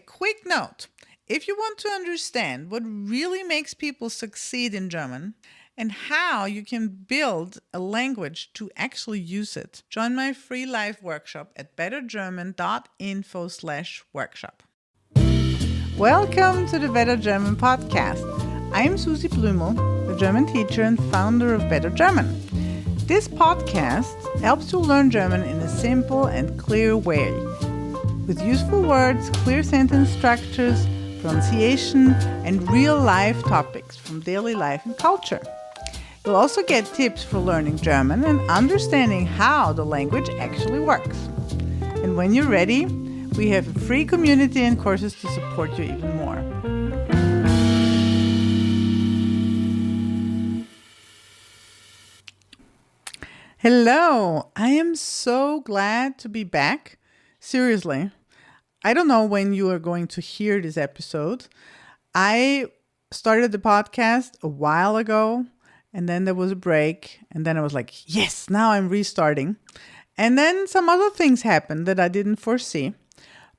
quick note. If you want to understand what really makes people succeed in German and how you can build a language to actually use it, join my free live workshop at bettergerman.info/workshop. Welcome to the Better German podcast. I'm Susi Blumel, the German teacher and founder of Better German. This podcast helps you learn German in a simple and clear way, with useful words, clear sentence structures, pronunciation, and real-life topics from daily life and culture. You'll also get tips for learning German and understanding how the language actually works. And when you're ready, we have a free community and courses to support you even more. Hello, I am so glad to be back. Seriously, I don't know when you are going to hear this episode. I started the podcast a while ago, and then there was a break, and then I was like, yes, now I'm restarting. And then some other things happened that I didn't foresee.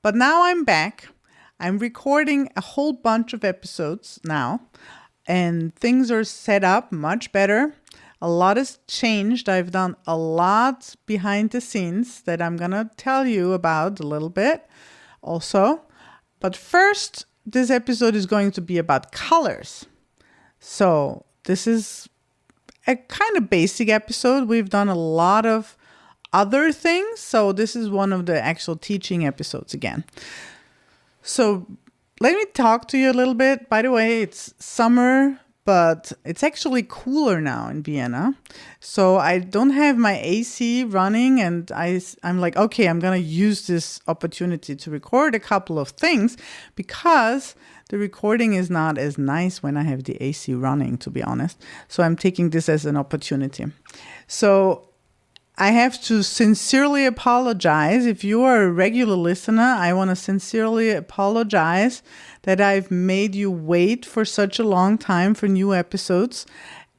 But now I'm back. I'm recording a whole bunch of episodes now, and things are set up much better. A lot has changed. I've done a lot behind the scenes that I'm going to tell you about a little bit also. But first, this episode is going to be about colors. So this is a kind of basic episode. We've done a lot of other things. So this is one of the actual teaching episodes again. So let me talk to you a little bit. By the way, it's summer, but it's actually cooler now in Vienna. So I don't have my AC running, and I'm like, okay, I'm going to use this opportunity to record a couple of things because the recording is not as nice when I have the AC running, to be honest. So I'm taking this as an opportunity. So I have to sincerely apologize. If you are a regular listener, I want to sincerely apologize that I've made you wait for such a long time for new episodes.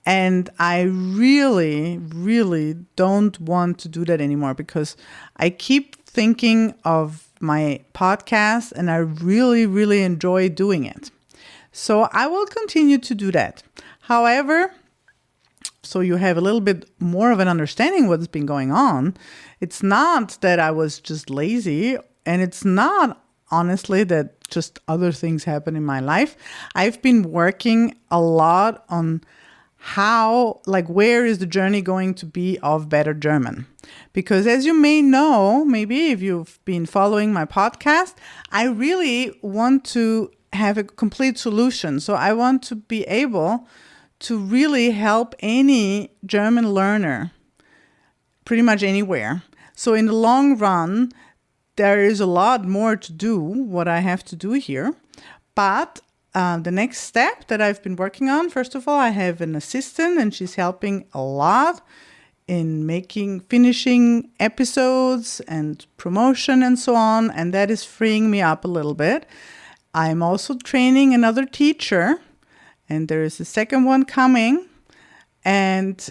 And I really, really don't want to do that anymore because I keep thinking of my podcast and I really, really enjoy doing it. So I will continue to do that. However, so you have a little bit more of an understanding what's been going on. It's not that I was just lazy, and it's not, honestly, that just other things happen in my life. I've been working a lot on where is the journey going to be of Better German? Because as you may know, maybe if you've been following my podcast, I really want to have a complete solution. So I want to be able to really help any German learner pretty much anywhere. So in the long run, there is a lot more to do, what I have to do here. But the next step that I've been working on, first of all, I have an assistant and she's helping a lot in finishing episodes and promotion and so on. And that is freeing me up a little bit. I'm also training another teacher. And there is a second one coming. And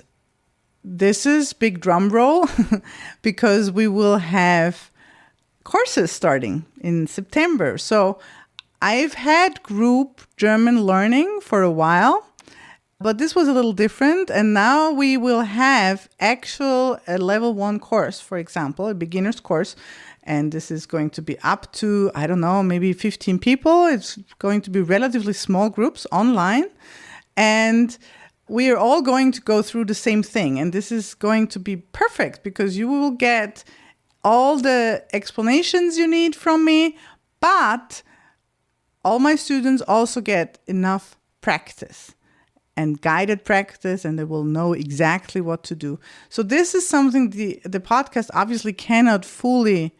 this is big drum roll because we will have courses starting in September. So I've had group German learning for a while, but this was a little different. And now we will have a level 1 course, for example, a beginner's course. And this is going to be up to, I don't know, maybe 15 people. It's going to be relatively small groups online. And we are all going to go through the same thing. And this is going to be perfect because you will get all the explanations you need from me. But all my students also get enough practice and guided practice, and they will know exactly what to do. So this is something the podcast obviously cannot fully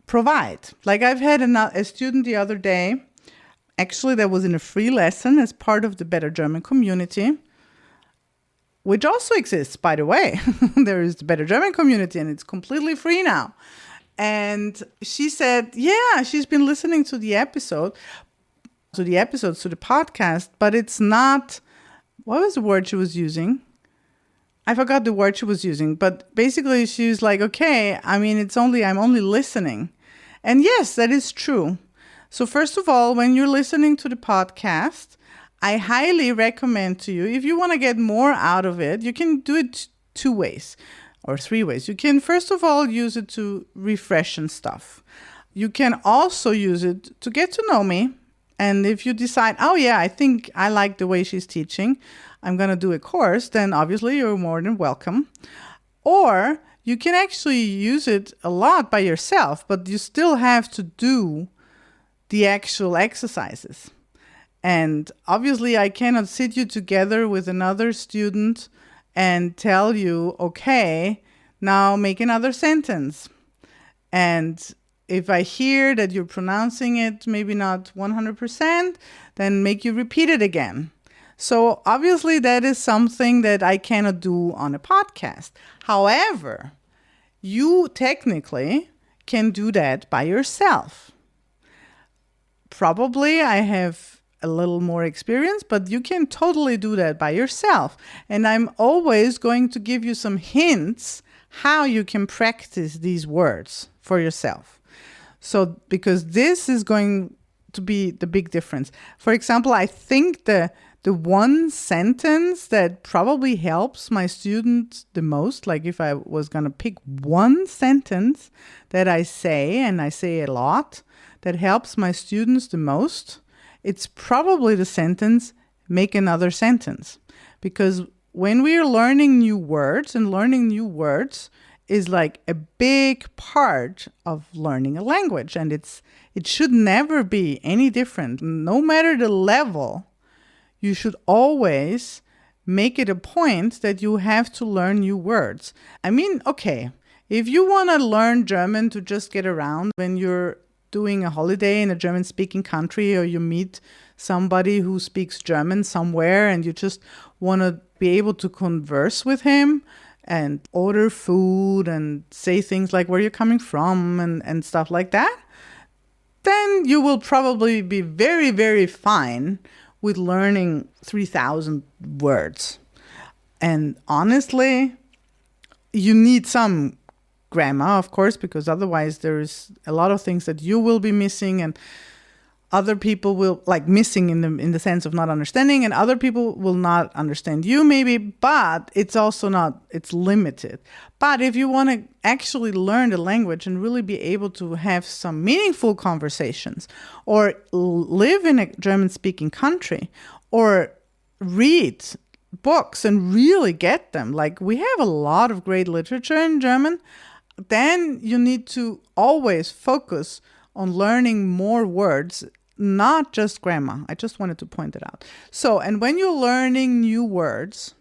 provide. Like I've had a student the other day, actually that was in a free lesson as part of the Better German community, which also exists, by the way. There is the Better German community and it's completely free now. And she said, yeah, she's been listening to the podcast, but it's not, what was the word she was using? I forgot the word she was using, but basically she was like, okay, I mean, I'm only listening. And yes, that is true. So first of all, when you're listening to the podcast, I highly recommend to you, if you want to get more out of it, you can do it two ways or three ways. You can first of all use it to refresh and stuff. You can also use it to get to know me. And if you decide, oh yeah, I think I like the way she's teaching, I'm going to do a course, then obviously you're more than welcome. Or you can actually use it a lot by yourself, but you still have to do the actual exercises. And obviously I cannot sit you together with another student and tell you, okay, now make another sentence. And if I hear that you're pronouncing it maybe not 100%, then make you repeat it again. So obviously that is something that I cannot do on a podcast. However, you technically can do that by yourself. Probably I have a little more experience, but you can totally do that by yourself. And I'm always going to give you some hints how you can practice these words for yourself. So, because this is going to be the big difference. For example, I think the one sentence that probably helps my students the most, like if I was going to pick one sentence that I say, and I say a lot, that helps my students the most, it's probably the sentence, make another sentence. Because when we are learning new words, and learning new words is like a big part of learning a language, and it should never be any different. No matter the level, you should always make it a point that you have to learn new words. I mean, okay, if you want to learn German to just get around when you're doing a holiday in a German-speaking country, or you meet somebody who speaks German somewhere and you just want to be able to converse with him and order food and say things like where you're coming from and stuff like that, then you will probably be very, very fine with learning 3,000 words. And honestly, you need some grammar, of course, because otherwise there's a lot of things that you will be missing and other people will, like, missing in the sense of not understanding, and other people will not understand you maybe, but it's also not, it's limited. But if you want to actually learn the language and really be able to have some meaningful conversations, or live in a German-speaking country, or read books and really get them, like we have a lot of great literature in German, then you need to always focus on learning more words, not just grammar. I just wanted to point it out. So, and when you're learning new words,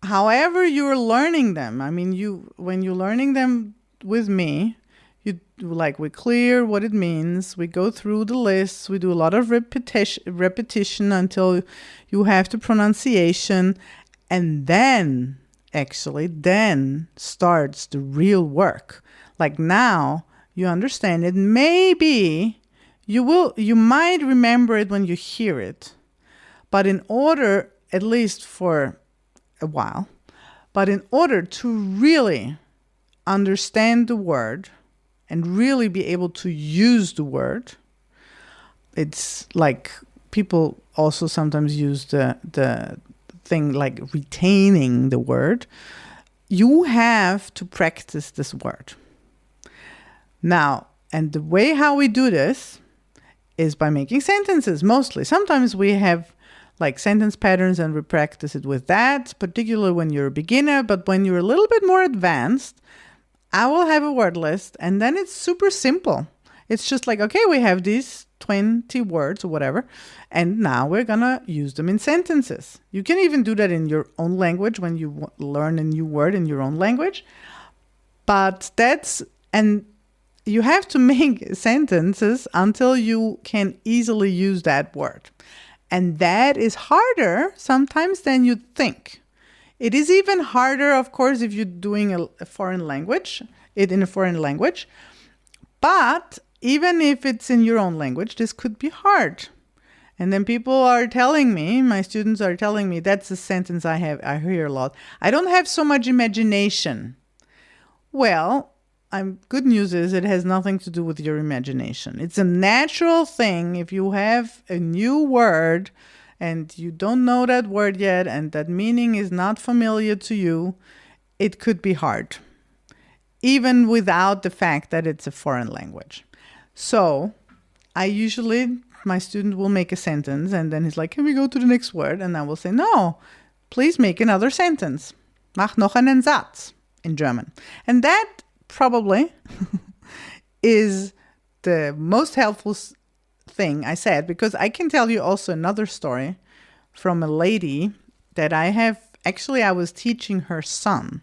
however you're learning them, I mean, when you're learning them with me, we clear what it means, we go through the lists, we do a lot of repetition until you have the pronunciation, and then starts the real work. Like now, you understand it. Maybe you might remember it when you hear it, but in order, at least for a while, but in order to really understand the word and really be able to use the word, it's like people also sometimes use the thing like retaining the word. You have to practice this word. Now, and the way how we do this is by making sentences mostly. Sometimes we have like sentence patterns and we practice it with that, particularly when you're a beginner. But when you're a little bit more advanced, I will have a word list, and then it's super simple. It's just like, okay, we have these 20 words or whatever, and now we're gonna use them in sentences. You can even do that in your own language when you learn a new word in your own language. But and you have to make sentences until you can easily use that word. And that is harder sometimes than you think. It is even harder, of course, if you're doing a foreign language, in a foreign language. But even if it's in your own language, this could be hard. And then people are telling me, my students are telling me, that's a sentence I hear a lot. I don't have so much imagination. Well, good news is it has nothing to do with your imagination. It's a natural thing. If you have a new word and you don't know that word yet and that meaning is not familiar to you, it could be hard, even without the fact that it's a foreign language. So my student will make a sentence and then he's like, can we go to the next word? And I will say, no, please make another sentence. Mach noch einen Satz in German. And that probably is the most helpful thing I said, because I can tell you also another story from a lady that I was teaching her son.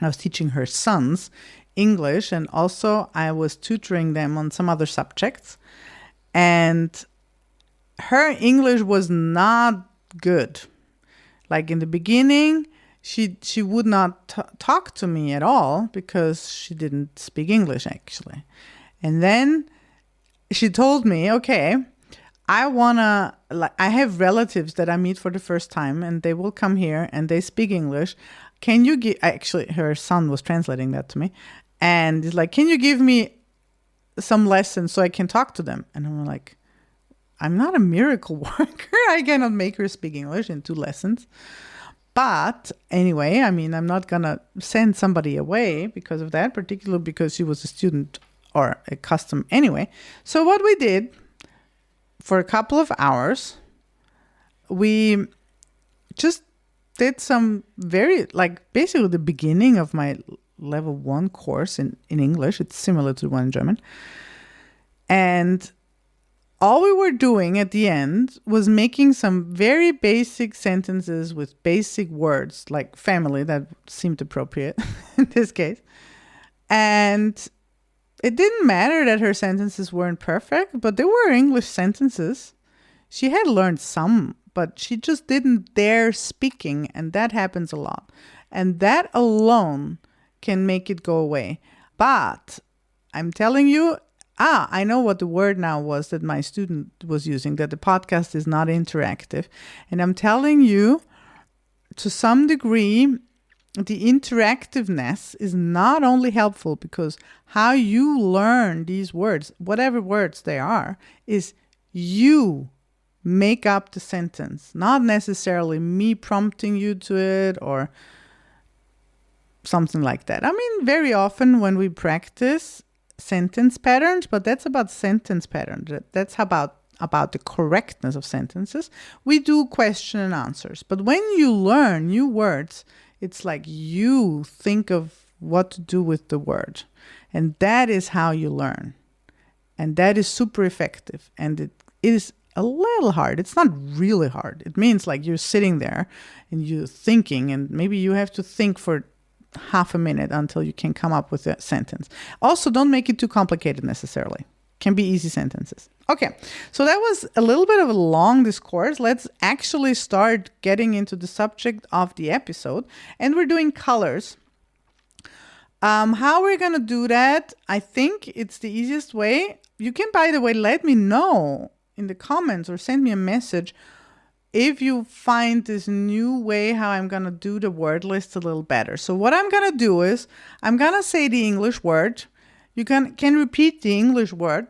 I was teaching her sons English, and also I was tutoring them on some other subjects. And her English was not good. Like in the beginning, she would not talk to me at all because she didn't speak English, actually. And then she told me, okay, I have relatives that I meet for the first time and they will come here and they speak English. Can you give, actually, her son was translating that to me. And he's like, can you give me some lessons so I can talk to them? And I'm like, I'm not a miracle worker. I cannot make her speak English in 2 lessons. But anyway, I mean, I'm not going to send somebody away because of that, particularly because she was a student or a custom anyway. So what we did for a couple of hours, we just did some basically the beginning of my level 1 course in English. It's similar to the one in German. And all we were doing at the end was making some very basic sentences with basic words, like family, that seemed appropriate in this case. And it didn't matter that her sentences weren't perfect, but they were English sentences. She had learned some, but she just didn't dare speaking, and that happens a lot. And that alone can make it go away. But I'm telling you, I know what the word now was that my student was using, that the podcast is not interactive. And I'm telling you, to some degree, the interactiveness is not only helpful because how you learn these words, whatever words they are, is you make up the sentence, not necessarily me prompting you to it or something like that. I mean, very often when we practice sentence patterns, but that's about sentence patterns. That's about the correctness of sentences. We do question and answers. But when you learn new words, it's like you think of what to do with the word. And that is how you learn. And that is super effective. And it is a little hard. It's not really hard. It means like you're sitting there and you're thinking, and maybe you have to think for half a minute until you can come up with a sentence. Also, don't make it too complicated necessarily. Can be easy sentences. Okay, so that was a little bit of a long discourse. Let's actually start getting into the subject of the episode. And we're doing colors. How we're going to do that, I think it's the easiest way. You can, by the way, let me know in the comments or send me a message if you find this new way how I'm going to do the word list a little better. So what I'm going to do is I'm going to say the English word. You can repeat the English word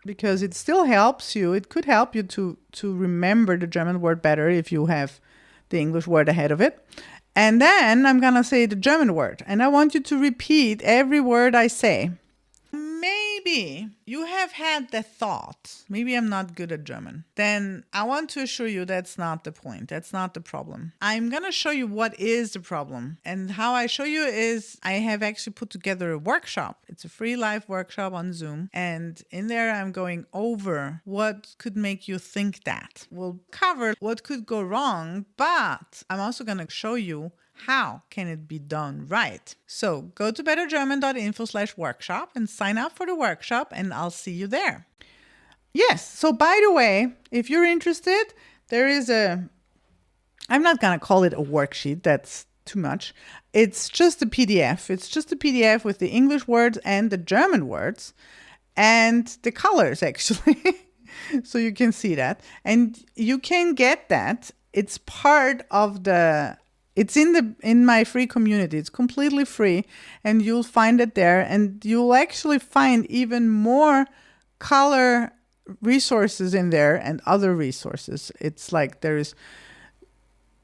because it still helps you. It could help you to remember the German word better if you have the English word ahead of it. And then I'm going to say the German word. And I want you to repeat every word I say. Maybe you have had the thought, maybe I'm not good at German. Then I want to assure you that's not the point. That's not the problem. I'm going to show you what is the problem. And how I show you is I have actually put together a workshop. It's a free live workshop on Zoom. And in there, I'm going over what could make you think that. We'll cover what could go wrong, but I'm also going to show you how can it be done right? So go to bettergerman.info/workshop and sign up for the workshop, and I'll see you there. Yes. So by the way, if you're interested, there is I'm not going to call it a worksheet. That's too much. It's just a PDF. It's just a PDF with the English words and the German words and the colors, actually. So you can see that. And you can get that. It's part of the It's in my free community. It's completely free, and you'll find it there. And you'll actually find even more color resources in there and other resources. It's like there's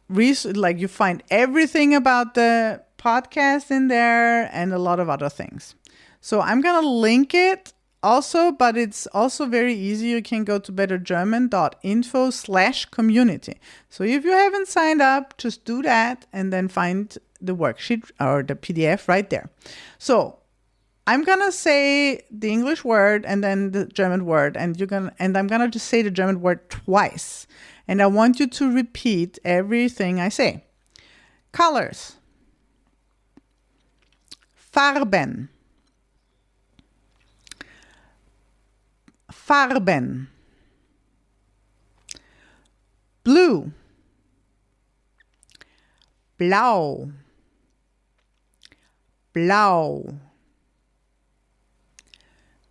like you find everything about the podcast in there and a lot of other things. So I'm gonna link it also, but it's also very easy. You can go to bettergerman.info/community. So if you haven't signed up, just do that and then find the worksheet or the PDF right there. So I'm gonna say the English word and then the German word, and I'm gonna just say the German word twice. And I want you to repeat everything I say. Colors. Farben. Farben. Blue. Blau. Blau.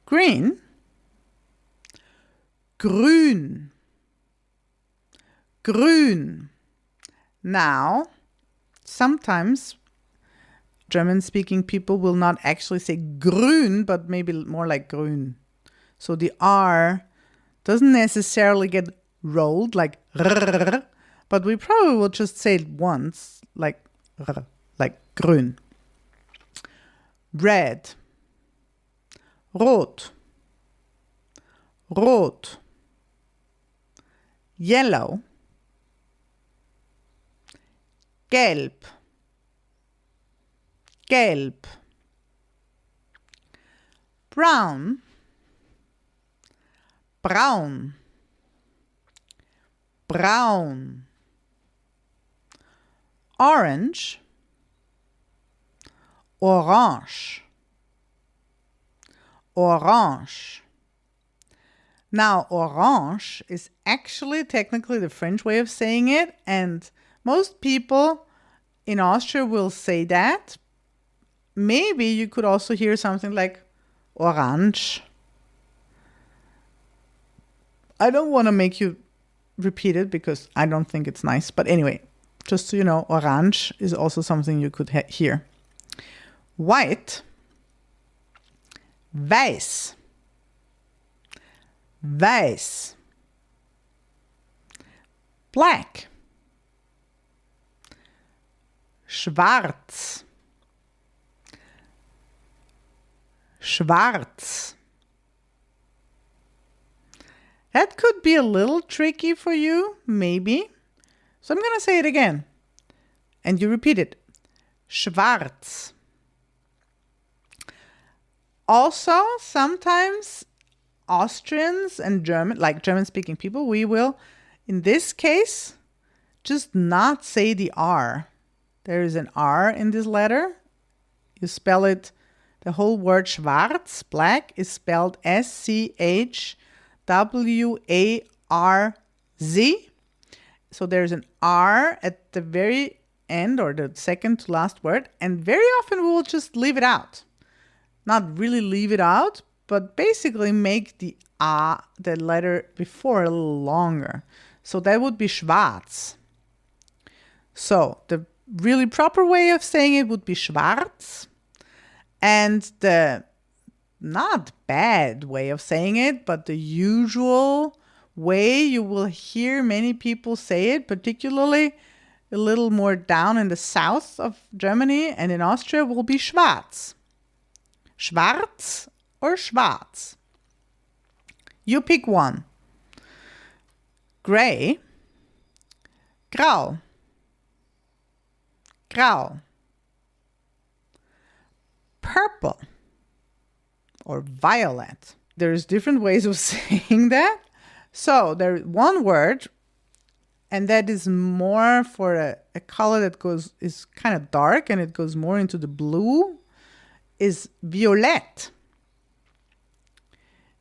Green. Grün. Grün. Now, sometimes German-speaking people will not actually say grün, but maybe more like grün. So the R doesn't necessarily get rolled like rrr, but we probably will just say it once like rrr, like grün. Red. Rot. Rot. Yellow. Gelb. Gelb. Brown. Braun. Braun. Orange. Orange. Orange. Now, orange is actually technically the French way of saying it, and most people in Austria will say that. Maybe you could also hear something like orange. I don't want to make you repeat it because I don't think it's nice. But anyway, just so you know, orange is also something you could hear. White. Weiß. Weiß. Black. Schwarz. Schwarz. That could be a little tricky for you, maybe. So I'm going to say it again. And you repeat it. Schwarz. Also, sometimes Austrians and German-speaking people, we will, in this case, just not say the R. There is an R in this letter. You spell it, the whole word schwarz, black, is spelled SCHWARZ. So there's an R at the very end or the second to last word. And very often we will just leave it out. Not really leave it out, but basically make the A, the letter before, a little longer. So that would be schwarz. So the really proper way of saying it would be schwarz. And the not bad way of saying it, but the usual way you will hear many people say it, particularly a little more down in the south of Germany and in Austria, will be schwarz. Schwarz or schwarz? You pick one. Gray. Grau. Grau. Purple or violet. There's different ways of saying that. So there's one word, and that is more for a color that is kind of dark and it goes more into the blue, is violet.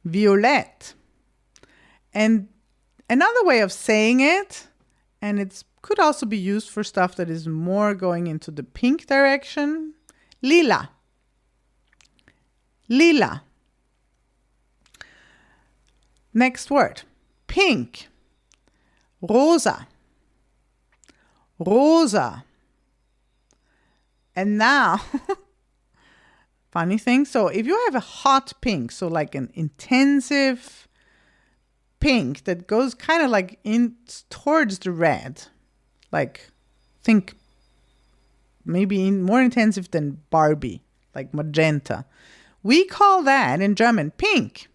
Violet. And another way of saying it, and it could also be used for stuff that is more going into the pink direction, lila. Lila. Next word, pink. Rosa. Rosa. And now, funny thing. So if you have a hot pink, so like an intensive pink that goes kind of like in towards the red, like think maybe more intensive than Barbie, like magenta. We call that in German pink.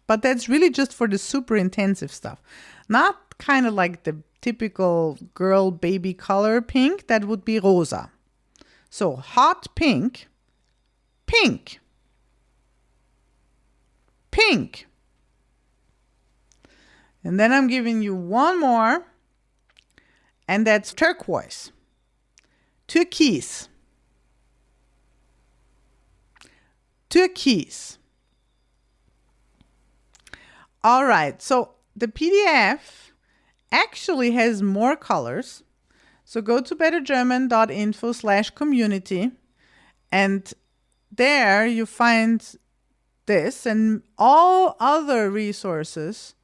But that's really just for the super intensive stuff. Not kind of like the typical girl baby color pink. That would be rosa. So hot pink, pink, pink. And then I'm giving you one more, and that's turquoise, turquoise, turquoise. All right, so the PDF actually has more colors. So go to bettergerman.info/community, and there you find this and all other resources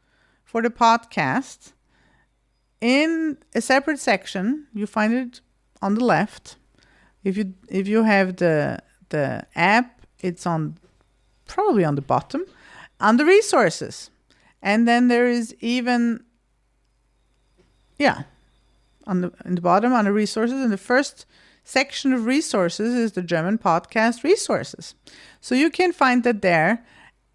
for the podcast in a separate section. You find it on the left. If you have the app, it's probably on the bottom under resources. And then there is even in the bottom under resources, in the first section of resources is the German podcast resources. So you can find that there.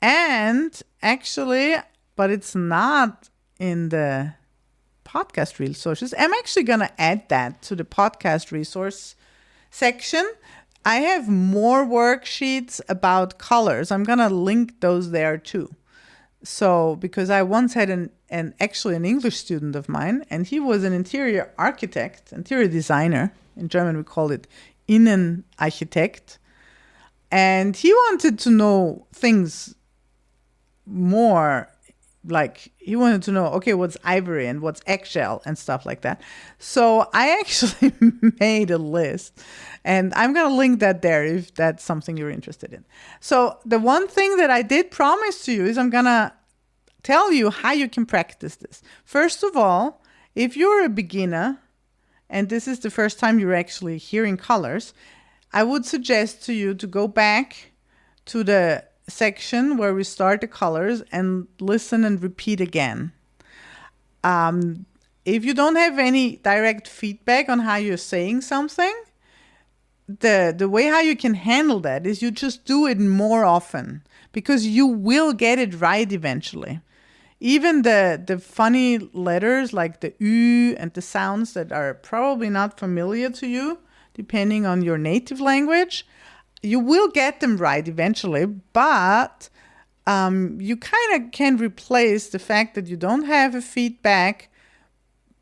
And actually, but it's not in the podcast resources. I'm actually going to add that to the podcast resource section. I have more worksheets about colors. I'm going to link those there too. So, because I once had an English student of mine, and he was an interior architect, interior designer. In German, we call it Innenarchitekt. And he wanted to know things more, like he wanted to know, okay, what's ivory and what's eggshell and stuff like that. So I actually made a list, and I'm going to link that there if that's something you're interested in. So the one thing that I did promise to you is I'm going to tell you how you can practice this. First of all, if you're a beginner and this is the first time you're actually hearing colors, I would suggest to you to go back to the section where we start the colors and listen and repeat again. If you don't have any direct feedback on how you're saying something, the way how you can handle that is you just do it more often, because you will get it right eventually. Even the funny letters like the U and the sounds that are probably not familiar to you, depending on your native language, you will get them right eventually, but you kind of can replace the fact that you don't have a feedback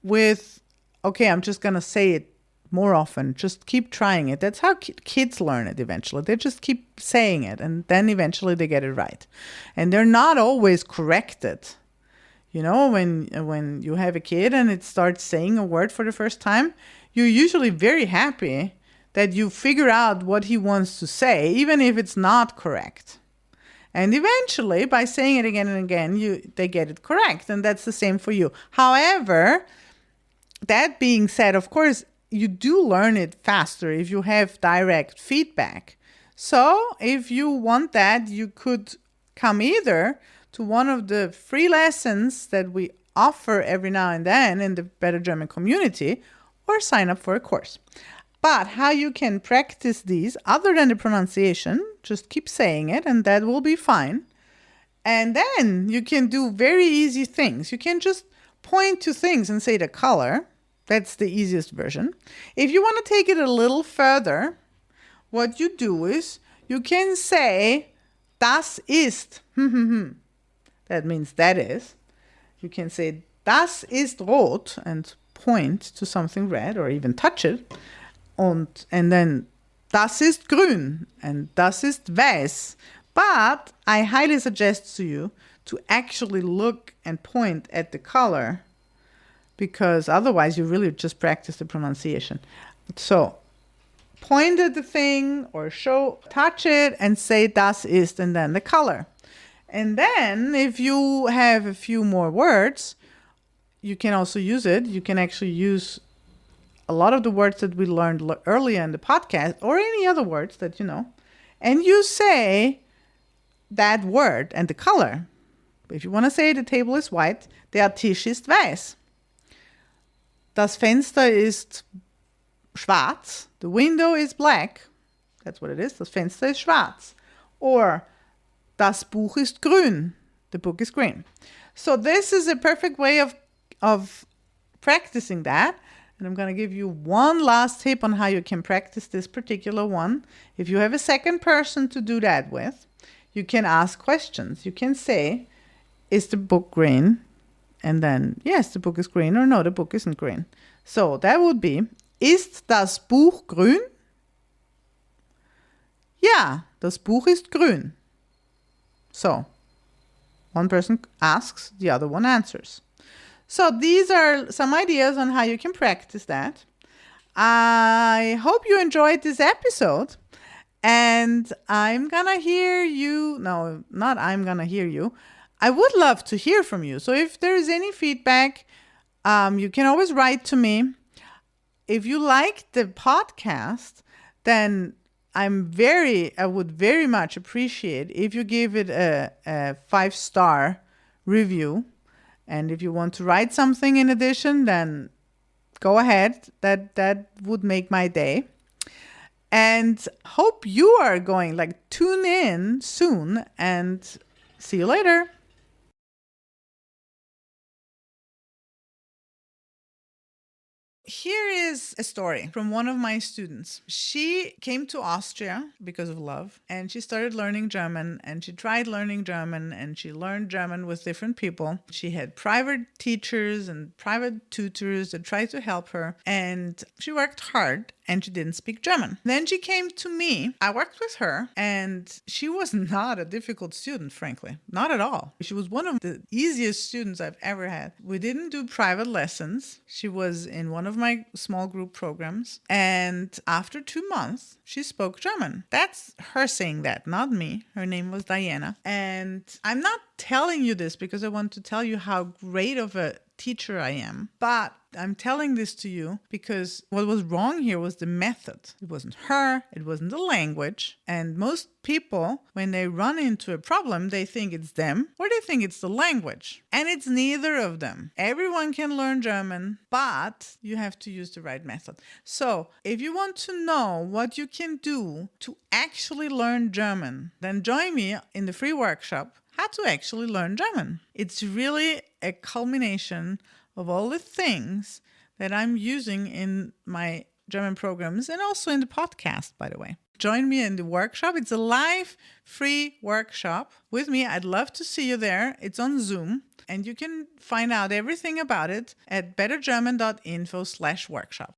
with, okay, I'm just going to say it more often. Just keep trying it. That's how kids learn it eventually. They just keep saying it, and then eventually they get it right. And they're not always corrected. You know, when you have a kid and it starts saying a word for the first time, you're usually very happy that you figure out what he wants to say, even if it's not correct. And eventually, by saying it again and again, they get it correct. And that's the same for you. However, that being said, of course, you do learn it faster if you have direct feedback. So if you want that, you could come either to one of the free lessons that we offer every now and then in the Better German community, or sign up for a course. But how you can practice these, other than the pronunciation, just keep saying it and that will be fine. And then you can do very easy things. You can just point to things and say the color. That's the easiest version. If you want to take it a little further, what you do is you can say, das ist. That means that is. You can say, das ist rot, and point to something red or even touch it. And then, das ist grün, and das ist weiß. But I highly suggest to you to actually look and point at the color, because otherwise you really just practice the pronunciation. So point at the thing or touch it and say das ist, and then the color. And then if you have a few more words, you can also use it. You can actually use a lot of the words that we learned earlier in the podcast, or any other words that you know, and you say that word and the color. If you want to say the table is white, der Tisch ist weiß. Das Fenster ist schwarz. The window is black. That's what it is. Das Fenster ist schwarz. Or das Buch ist grün. The book is green. So this is a perfect way of practicing that. And I'm going to give you one last tip on how you can practice this particular one. If you have a second person to do that with, you can ask questions. You can say, is the book green? And then, yes, the book is green, or no, the book isn't green. So that would be, ist das Buch grün? Ja, das Buch ist grün. So, one person asks, the other one answers. So these are some ideas on how you can practice that. I hope you enjoyed this episode. And I'm gonna hear you. No, not I'm gonna hear you. I would love to hear from you. So if there is any feedback, you can always write to me. If you like the podcast, then I would very much appreciate if you give it a 5-star review. And if you want to write something in addition, then go ahead. That would make my day. And hope you are going, tune in soon, and see you later. Here is a story from one of my students. She came to Austria because of love, and she started learning German, and she tried learning German, and she learned German with different people. She had private teachers and private tutors that tried to help her, and she worked hard, and she didn't speak German. Then she came to me. I worked with her, and she was not a difficult student, frankly. Not at all. She was one of the easiest students I've ever had. We didn't do private lessons. She was in one of my small group programs. And after 2 months, she spoke German. That's her saying that, not me. Her name was Diana. And I'm not telling you this because I want to tell you how great of a teacher I am, but I'm telling this to you because what was wrong here was the method. It wasn't her, it wasn't the language. And most people, when they run into a problem, they think it's them or they think it's the language. And it's neither of them. Everyone can learn German, but you have to use the right method. So if you want to know what you can do to actually learn German, then join me in the free workshop, How to Actually Learn German. It's really a culmination of all the things that I'm using in my German programs and also in the podcast, by the way. Join me in the workshop. It's a live, free workshop with me. I'd love to see you there. It's on Zoom, and you can find out everything about it at bettergerman.info/workshop.